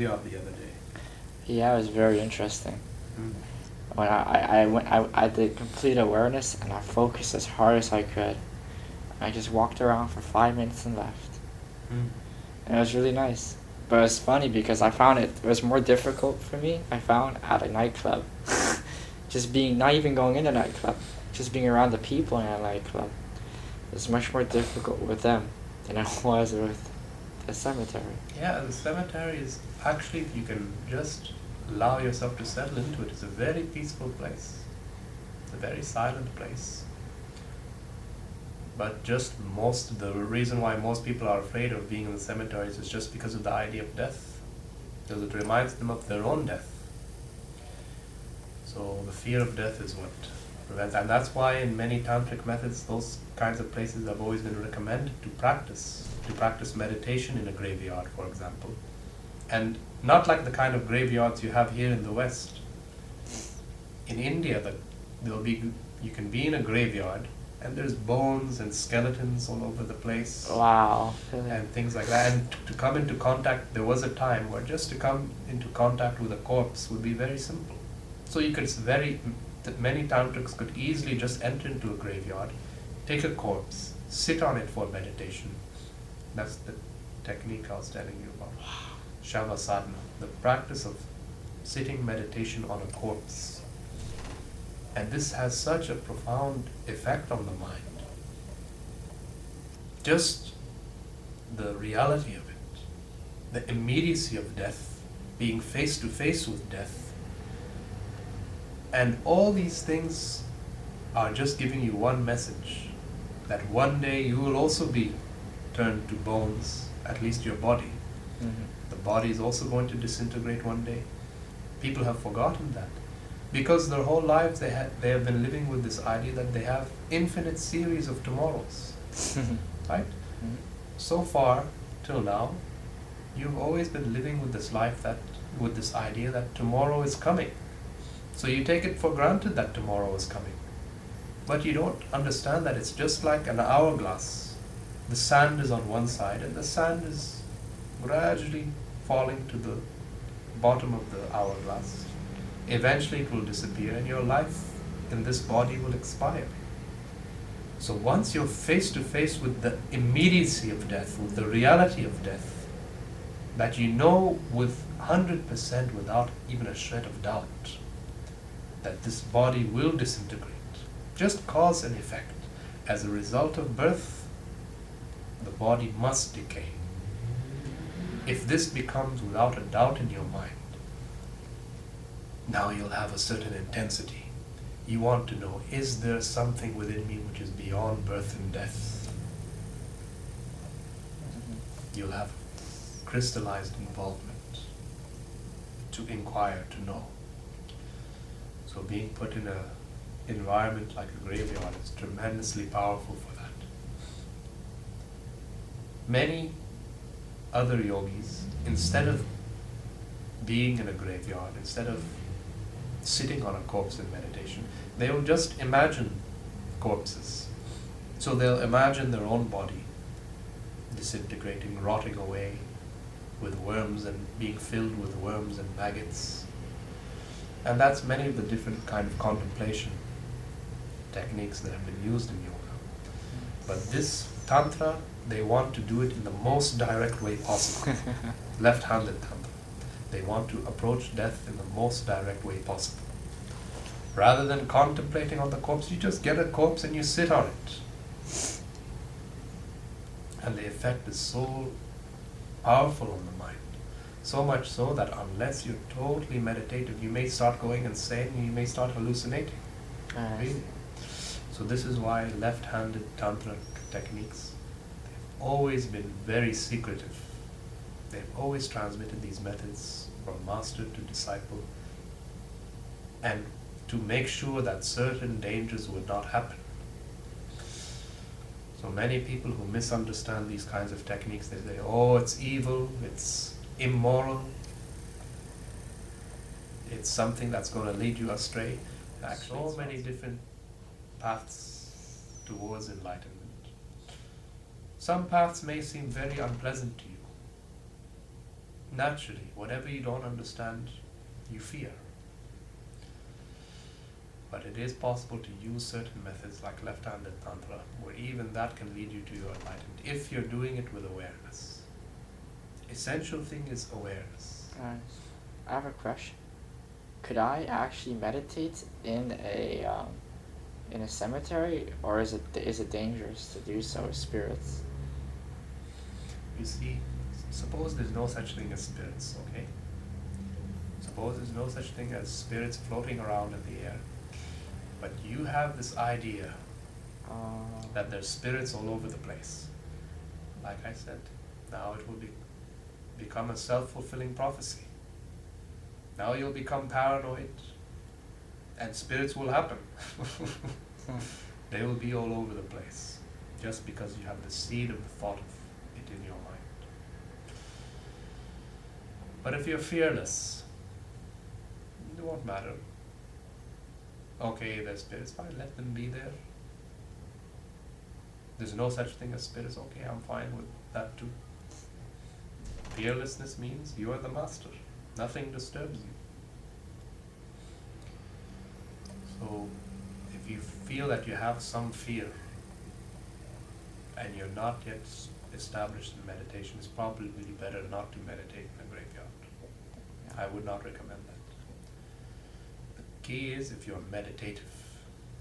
graveyard the other day. Yeah, it was very interesting. Mm. When I did complete awareness and I focused as hard as I could. I just walked around for 5 minutes and left. Mm. And it was really nice. But it was funny because I found it was more difficult for me, I found, at a nightclub. Just being, not even going in a nightclub, just being around the people in a nightclub. It's much more difficult with them than it was with the cemetery. Yeah, the cemetery is actually, if you can just allow yourself to settle into it, it's a very peaceful place. It's a very silent place. But the reason why most people are afraid of being in the cemeteries is just because of the idea of death. Because it reminds them of their own death. So the fear of death is what prevents, and that's why in many tantric methods, those kinds of places have always been recommended to practice meditation in a graveyard, for example. And not like the kind of graveyards you have here in the West. In India, you can be in a graveyard, and there's bones and skeletons all over the place. Wow. And things like that. And to come into contact, there was a time where just to come into contact with a corpse would be very simple. So many tantrics could easily just enter into a graveyard, take a corpse, sit on it for meditation. That's the technique I was telling you about. Shavasana, the practice of sitting meditation on a corpse. And this has such a profound effect on the mind. Just the reality of it, the immediacy of death, being face to face with death, and all these things are just giving you one message, that one day you will also be turned to bones, at least your body. Mm-hmm. The body is also going to disintegrate one day. People have forgotten that. Because their whole lives they have been living with this idea that they have infinite series of tomorrows. Right? Mm-hmm. So far, till now, you've always been living with this with this idea that tomorrow is coming. So you take it for granted that tomorrow is coming. But you don't understand that it's just like an hourglass. The sand is on one side and the sand is gradually falling to the bottom of the hourglass. Eventually it will disappear and your life in this body will expire. So once you're face to face with the immediacy of death, with the reality of death, that you know with 100% without even a shred of doubt that this body will disintegrate, just cause and effect. As a result of birth, the body must decay. If this becomes without a doubt in your mind, now you'll have a certain intensity. You want to know, is there something within me which is beyond birth and death? You'll have crystallized involvement to inquire, to know. So being put in an environment like a graveyard is tremendously powerful for that. Many other yogis, instead of being in a graveyard, instead of sitting on a corpse in meditation, they will just imagine corpses. So they'll imagine their own body disintegrating, rotting away with worms and being filled with worms and maggots. And that's many of the different kind of contemplation techniques that have been used in yoga. But this Tantra, they want to do it in the most direct way possible. Left-handed Tantra. They want to approach death in the most direct way possible. Rather than contemplating on the corpse, you just get a corpse and you sit on it. And the effect is so powerful on the mind. So much so that unless you're totally meditative, you may start going insane and you may start hallucinating. Really. So this is why left-handed Tantra techniques, they've always been very secretive. They've always transmitted these methods from master to disciple, and to make sure that certain dangers would not happen. So many people who misunderstand these kinds of techniques, they say, oh, it's evil, it's immoral, it's something that's going to lead you astray. Actually, so many different paths towards enlightenment. Some paths may seem very unpleasant to you, naturally, whatever you don't understand, you fear. But it is possible to use certain methods like left-handed tantra, where even that can lead you to your enlightenment, if you're doing it with awareness. Essential thing is awareness. Nice. I have a question. Could I actually meditate in a cemetery, or is it dangerous to do so with spirits? You see, suppose there's no such thing as spirits, okay? Suppose there's no such thing as spirits floating around in the air. But you have this idea that there's spirits all over the place. Like I said, now it will become a self-fulfilling prophecy. Now you'll become paranoid, and spirits will happen. They will be all over the place, just because you have the seed of the thought of it in your mind. But if you're fearless, it won't matter. Okay, there's spirits, fine, let them be there. There's no such thing as spirits, okay, I'm fine with that too. Fearlessness means you are the master. Nothing disturbs you. So, if you feel that you have some fear and you're not yet established in meditation, it's probably better not to meditate in a graveyard. I would not recommend that. The key is if you're meditative.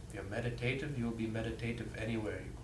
If you're meditative, you'll be meditative anywhere you go.